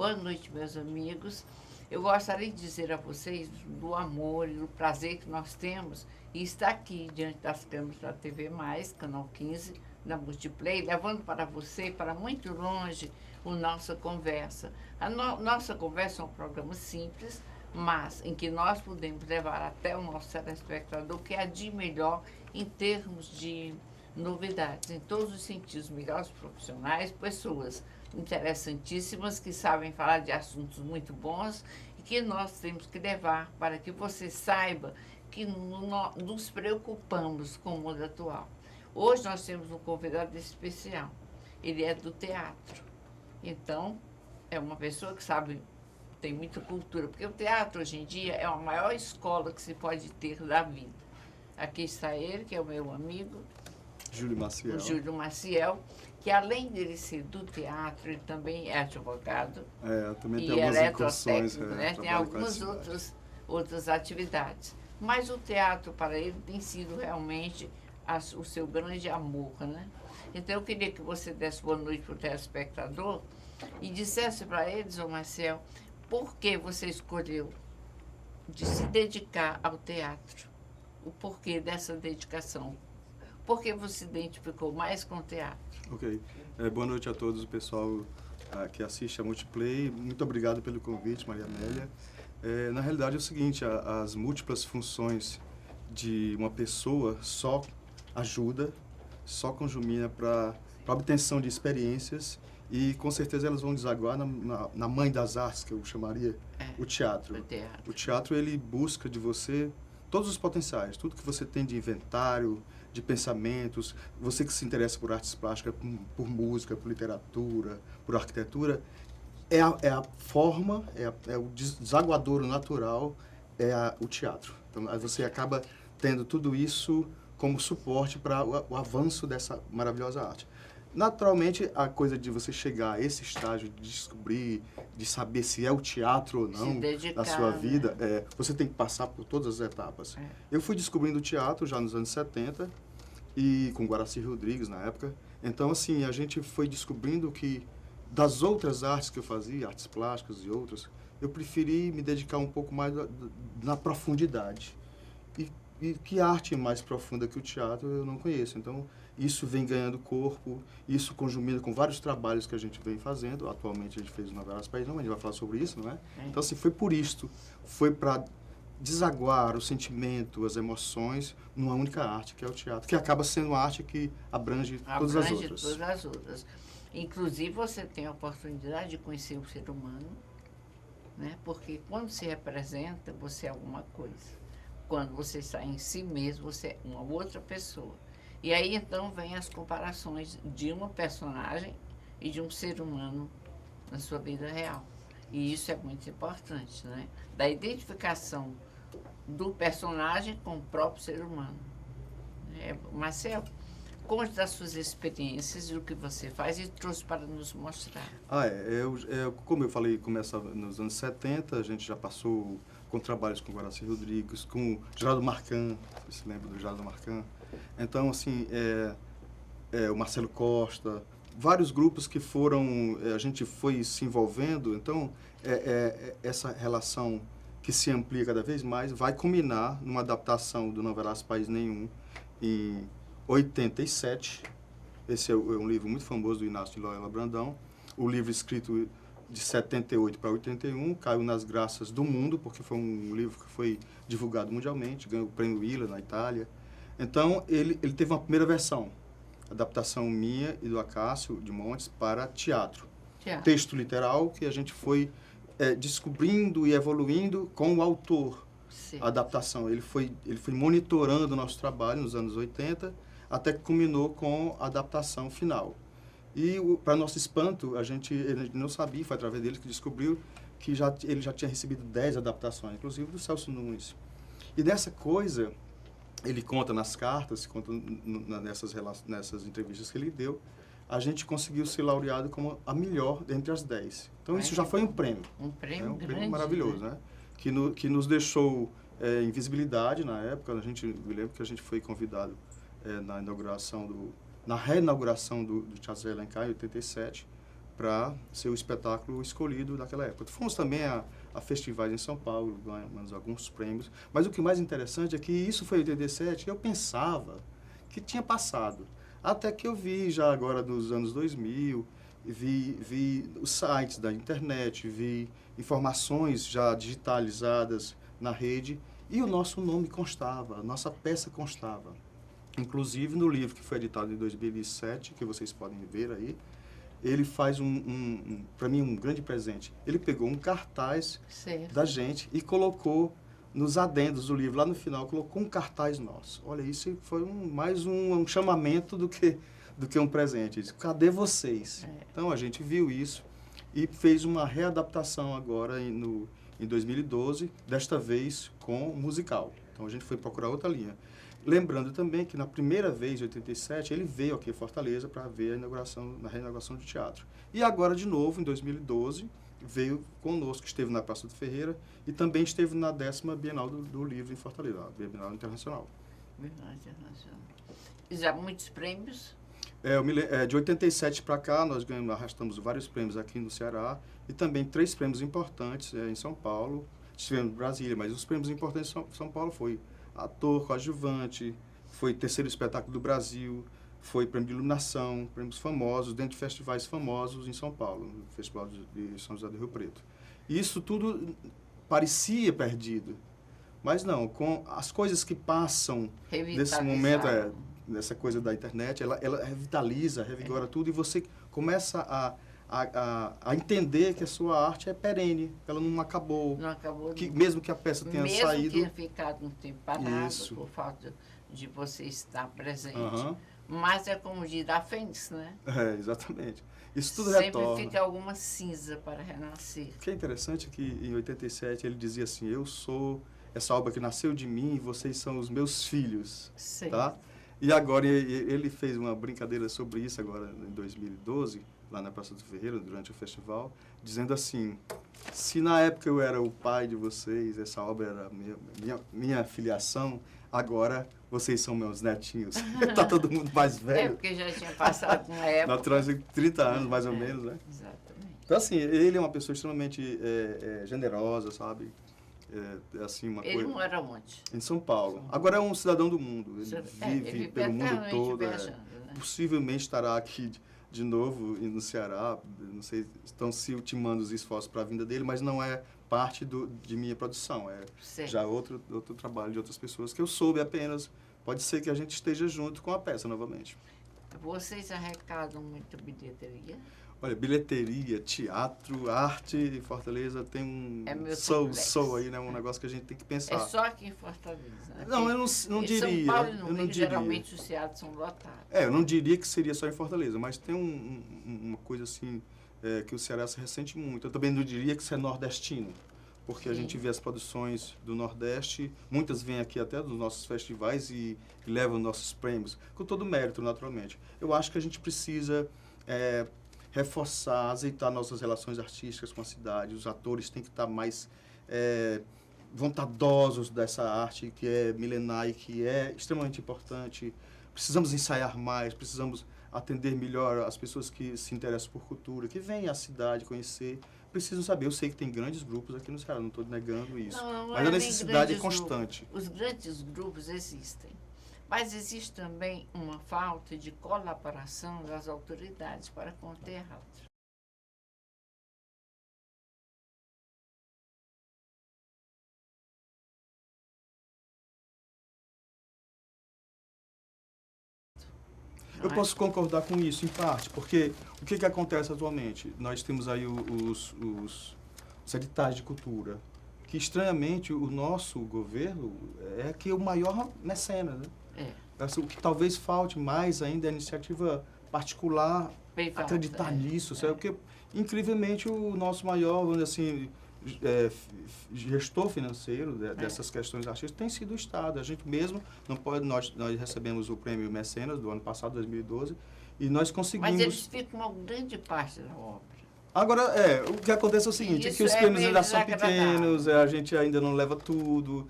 Boa noite, meus amigos. Eu gostaria de dizer a vocês do amor e do prazer que nós temos e estar aqui diante das câmeras da TV Mais, canal 15, da Multiplay, levando para você, para muito longe, a nossa conversa. Nossa conversa é um programa simples, mas em que nós podemos levar até o nosso telespectador o que há de melhor em termos de novidades, em todos os sentidos, melhores profissionais, pessoas interessantíssimas que sabem falar de assuntos muito bons e que nós temos que levar para que você saiba que nos preocupamos com o mundo atual. Hoje nós temos um convidado especial. Ele é do teatro. Então, é uma pessoa que sabe, tem muita cultura, porque o teatro hoje em dia é a maior escola que se pode ter da vida. Aqui está ele, que é o meu amigo, Júlio Maciel. o Júlio Maciel, que além dele ser do teatro, ele também é advogado Também e tem algumas incursões. eletrotécnico, né? Tem algumas outras atividades. Mas o teatro, para ele, tem sido realmente o seu grande amor, né? Então, eu queria que você desse boa noite para o telespectador e dissesse para eles, ô Marcel, por que você escolheu de se dedicar ao teatro? O porquê dessa dedicação? Por que você se identificou mais com o teatro? Ok. Boa noite a todos, o pessoal que assiste a Multiplay. Muito obrigado pelo convite, Maria Amélia. Na realidade é o seguinte, as múltiplas funções de uma pessoa só ajuda, só conjumina para a obtenção de experiências e com certeza elas vão desaguar na mãe das artes, que eu chamaria o teatro. O teatro, ele busca de você todos os potenciais, tudo que você tem de inventário, de pensamentos, você que se interessa por artes plásticas, por música, por literatura, por arquitetura, é a forma, é o desaguadouro natural, o teatro. Então, você acaba tendo tudo isso como suporte para o avanço dessa maravilhosa arte. Naturalmente, a coisa de você chegar a esse estágio de descobrir, de saber se é o teatro ou não dedicar, na sua vida, né? você tem que passar por todas as etapas. Eu fui descobrindo o teatro já nos anos 70, e com Guaraci Rodrigues na época. Então, assim, a gente foi descobrindo que das outras artes que eu fazia, artes plásticas e outras, eu preferi me dedicar um pouco mais na profundidade. E que arte mais profunda que o teatro eu não conheço. Então, isso vem ganhando corpo, isso conjumido com vários trabalhos que a gente vem fazendo. Atualmente a gente fez o Novelas País, não, a gente vai falar sobre isso, não é? Então, assim, foi por isto, foi para desaguar o sentimento, as emoções, numa única arte, que é o teatro, que acaba sendo uma arte que abrange todas as outras. Todas as outras. Inclusive, você tem a oportunidade de conhecer o ser humano, né? Porque quando se representa, você é alguma coisa. Quando você está em si mesmo, você é uma outra pessoa. E aí, então, vem as comparações de uma personagem e de um ser humano na sua vida real. E isso é muito importante, né? Da identificação do personagem com o próprio ser humano. Marcelo, conte das suas experiências e do que você faz e trouxe para nos mostrar. Como eu falei, começa nos anos 70, a gente já passou com trabalhos com Guaraci Rodrigues, com Geraldo Marcán, você se lembra do Geraldo Marcán? Então, assim, o Marcelo Costa, vários grupos que a gente foi se envolvendo, então, essa relação que se amplia cada vez mais, vai culminar numa adaptação do Novelas País Nenhum, em 87. Esse é um livro muito famoso do Inácio de Loyola Brandão. O livro escrito de 78 para 81, caiu nas graças do mundo, porque foi um livro que foi divulgado mundialmente, ganhou o prêmio Willa na Itália. Então, ele teve uma primeira versão, adaptação minha e do Acácio de Montes para teatro. Texto literal que a gente foi descobrindo e evoluindo com o autor. A adaptação. Ele foi monitorando o nosso trabalho nos anos 80, até que culminou com a adaptação final. E, para nosso espanto, ele não sabia, foi através dele que descobriu que ele já tinha recebido 10 adaptações, inclusive do Celso Nunes. E dessa coisa, ele conta nas cartas, conta nessas entrevistas que ele deu, a gente conseguiu ser laureado como a melhor dentre as 10. Então, isso já foi um prêmio. Um prêmio grande, prêmio maravilhoso, né? Que nos deixou em visibilidade na época. Me lembro que a gente foi convidado na reinauguração do Teatro Zé Alencar, em 87, para ser o espetáculo escolhido daquela época. Fomos também a festivais em São Paulo, ganhamos alguns prêmios, mas o que mais interessante é que isso foi em 87, eu pensava que tinha passado, até que eu vi já agora nos anos 2000, vi os sites da internet, vi informações já digitalizadas na rede, e o nosso nome constava, a nossa peça constava. Inclusive no livro que foi editado em 2007, que vocês podem ver aí, ele faz para mim, um grande presente. Ele pegou um cartaz da gente e colocou nos adendos do livro, lá no final, colocou um cartaz nosso. Olha, isso foi mais um chamamento do que um presente. Ele disse, cadê vocês? Então, a gente viu isso e fez uma readaptação agora em 2012, desta vez com musical. Então, a gente foi procurar outra linha. Lembrando também que na primeira vez, em 87, ele veio aqui em Fortaleza para ver a reinauguração do teatro. E agora, de novo, em 2012, veio conosco, esteve na Praça do Ferreira e também esteve na 10ª Bienal do Livro em Fortaleza, a Bienal Internacional. Bienal Internacional. E já muitos prêmios? De 87 para cá, nós arrastamos vários prêmios aqui no Ceará e também 3 prêmios importantes em São Paulo. Estivemos em Brasília, mas os prêmios importantes em São Paulo foi ator coadjuvante, foi terceiro espetáculo do Brasil, foi prêmio de iluminação, prêmios famosos, dentro de festivais famosos em São Paulo, no Festival de São José do Rio Preto. E isso tudo parecia perdido, mas não, com as coisas que passam nesse momento, nessa coisa da internet, ela revitaliza, revigora tudo e você começa a entender que a sua arte é perene, ela não acabou. Não acabou. Mesmo que a peça tenha saído... Mesmo que tenha ficado um tempo parado, por falta de você estar presente. Mas é como diz a Fênix, né? Exatamente. Isso tudo sempre retorna. Sempre fica alguma cinza para renascer. O que é interessante é que em 87 ele dizia assim, eu sou essa obra que nasceu de mim e vocês são os meus filhos. Sim. Tá? E agora ele fez uma brincadeira sobre isso agora em 2012, lá na Praça do Ferreira, durante o festival, dizendo assim, se na época eu era o pai de vocês, essa obra era minha filiação, agora vocês são meus netinhos. Está todo mundo mais velho. Porque já tinha passado uma época. Nós temos 30 anos, mais ou menos, né? Exatamente. Então, assim, ele é uma pessoa extremamente generosa, sabe? Assim, uma ele coisa... mora onde? Em São Paulo. Agora é um cidadão do mundo. Ele vive pelo mundo todo. Viajando, né? Possivelmente estará aqui de novo no Ceará. Não sei, estão se ultimando os esforços para a vinda dele, mas não é parte de minha produção. É já outro trabalho de outras pessoas que eu soube apenas. Pode ser que a gente esteja junto com a peça novamente. Vocês arrecadam muita bilheteria? Olha, bilheteria, teatro, arte, em Fortaleza tem um soul aí, né? Um negócio que a gente tem que pensar. É só aqui em Fortaleza, né? Não, eu não diria. São Paulo e no eu não Rio, diria. geralmente os teatros são lotados. Eu não diria que seria só em Fortaleza, mas tem uma coisa assim que o Ceará se ressente muito. Eu também não diria que isso é nordestino, porque a gente vê as produções do Nordeste, muitas vêm aqui até dos nossos festivais e levam nossos prêmios, com todo mérito, naturalmente. Eu acho que a gente precisa reforçar, azeitar nossas relações artísticas com a cidade. Os atores têm que estar mais bondosos dessa arte que é milenar e que é extremamente importante. Precisamos ensaiar mais, precisamos atender melhor as pessoas que se interessam por cultura, que vêm à cidade conhecer. Precisam saber. Eu sei que tem grandes grupos aqui no Ceará, não estou negando isso. Mas a necessidade é constante. Os grandes grupos existem. Mas existe também uma falta de colaboração das autoridades para com o teatro. Eu posso concordar com isso, em parte, porque o que acontece atualmente? Nós temos aí os editais de cultura, que estranhamente o nosso governo é que é o maior mecenas, né? O que talvez falte mais ainda é a iniciativa particular, acreditar nisso, sabe? Porque, incrivelmente, o nosso maior, vamos dizer assim, gestor financeiro dessas questões artísticas tem sido o Estado. A gente mesmo não pode, nós recebemos o prêmio Mecenas do ano passado, 2012, e nós conseguimos... Mas eles ficam uma grande parte da obra. Agora, o que acontece é o seguinte, é que os prêmios ainda são pequenos, a gente ainda não leva tudo,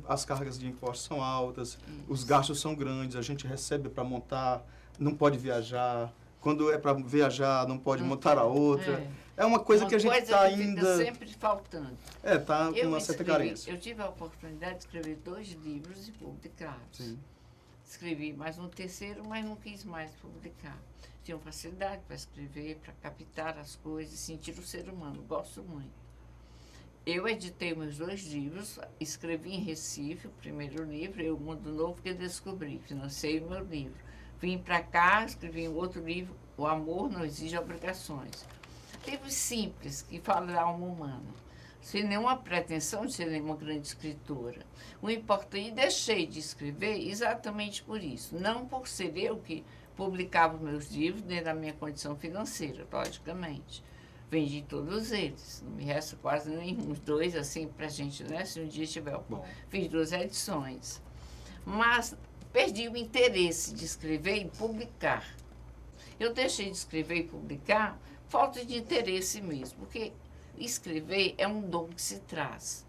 as cargas de impostos são altas, os gastos são grandes, a gente recebe para montar, não pode viajar, quando é para viajar, não pode montar a outra. É uma coisa que a gente está ainda... fica sempre faltando. Está com uma certa carência. Eu tive a oportunidade de escrever 2 livros e publicá-los. Sim. Escrevi mais um terceiro, mas não quis mais publicar. Tinha facilidade para escrever, para captar as coisas, sentir o ser humano. Gosto muito. Eu editei meus 2 livros, escrevi em Recife o primeiro livro, e o Mundo Novo que eu descobri, financei o meu livro. Vim para cá, escrevi um outro livro, O Amor Não Exige Obrigações. Livros simples, que falam da alma humana, sem nenhuma pretensão de ser nenhuma grande escritora. O importante, e deixei de escrever exatamente por isso, não por ser eu que publicava os meus livros, dentro da minha condição financeira, logicamente. Vendi todos eles, não me resta quase nenhum, uns 2, assim, para a gente, né? Se um dia tiver. Bom, fiz 2 edições. Mas perdi o interesse de escrever e publicar. Eu deixei de escrever e publicar, falta de interesse mesmo, porque escrever é um dom que se traz.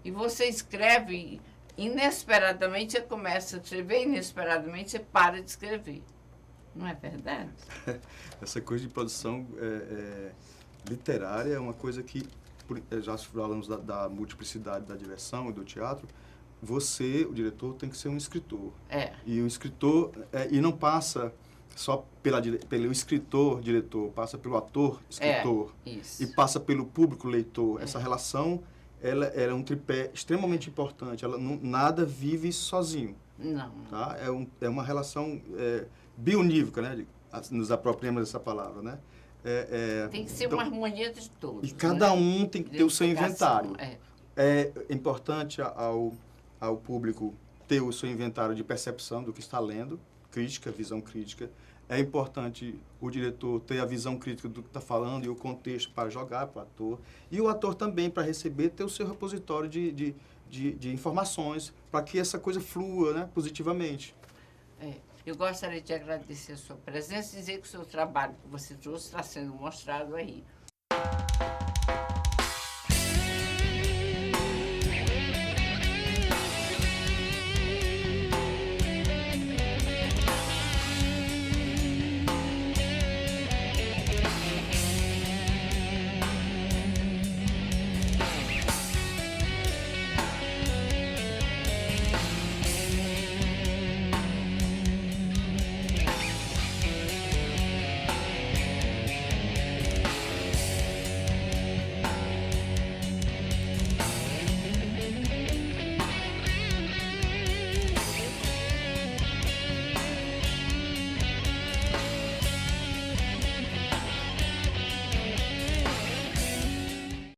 E você escreve, inesperadamente você começa a escrever, inesperadamente você para de escrever. Não é verdade? Essa coisa de produção literária é uma coisa que, já falamos da multiplicidade da diversão e do teatro, você, o diretor, tem que ser um escritor. E o escritor, e não passa só pelo escritor, diretor, passa pelo ator, escritor, e passa pelo público, leitor. Essa relação, ela é um tripé extremamente importante. Nada vive sozinho. Não. Tá? É uma relação bionívoca, né? Nos apropriamos dessa palavra, né? Tem que ser uma harmonia de todos. E cada um tem que ter o seu inventário. É importante ao público ter o seu inventário de percepção do que está lendo, crítica, visão crítica. É importante o diretor ter a visão crítica do que está falando e o contexto para jogar para o ator. E o ator também, para receber, ter o seu repositório de informações para que essa coisa flua, né, positivamente. Eu gostaria de agradecer a sua presença e dizer que o seu trabalho que você trouxe está sendo mostrado aí.